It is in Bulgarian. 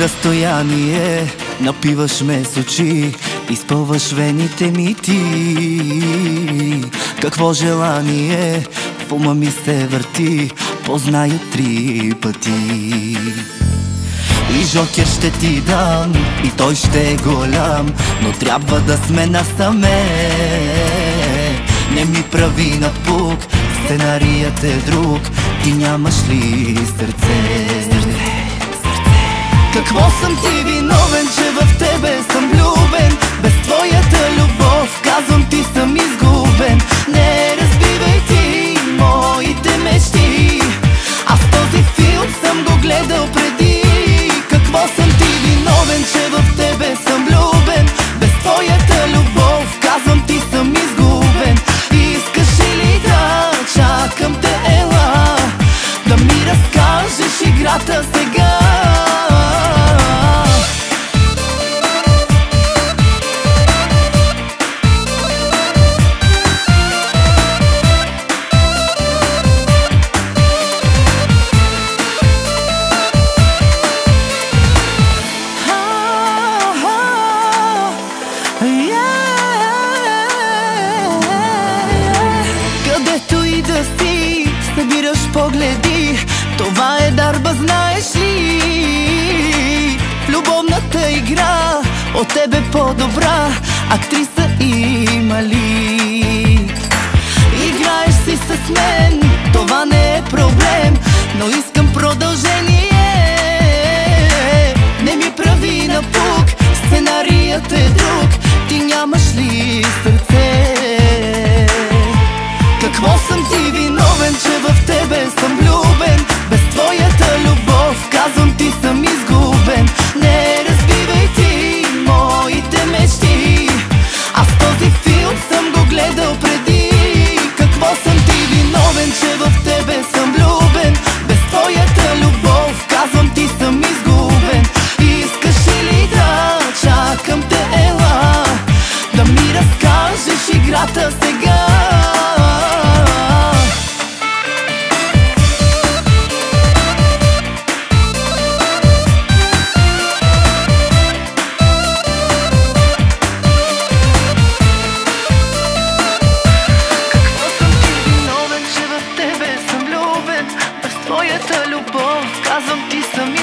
разстояние напиваш ме с очи, изпълваш вените ми ти. Какво желание в ума ми се върти, позная 3 пъти. И жокер ще ти дам, и той ще е голям, но трябва да сме насаме. Не ми прави напук, сценарият е друг, ти нямаш ли сърце? Какво съм ти виновен, че в тебе съм влюбен? Без твоята любов, казвам ти съм изгубен. Не разбивай ти моите мечти, аз този филм съм го гледал преди. Какво съм ти виновен, че в тебе съм влюбен? Без твоята любов, казвам ти съм изгубен. Искаш ли да чакам те, ела, да ми разкажеш играта сега? Където и да си, събираш погледи, това е дарба, знаеш ли? В любовната игра от тебе по-добра актриса има ли? Играеш си с мен, това не е проблем, но искам продължение. Не ми прави напук, сценарият е друг, ти нямаш ли сърце? Какво съм ти виновен, че в тебе съм влюбен? Без твоята любов, казвам ти съм изгубен. Не разбивай ти моите мечти, аз този филм съм го гледал преди. Какво съм ти виновен, че в тебе съм влюбен? Без твоята любов, казвам ти съм изгубен. Искаш ли да чакам те, ела, да ми разкажеш играта сега? Твоята любов, казвам ти съм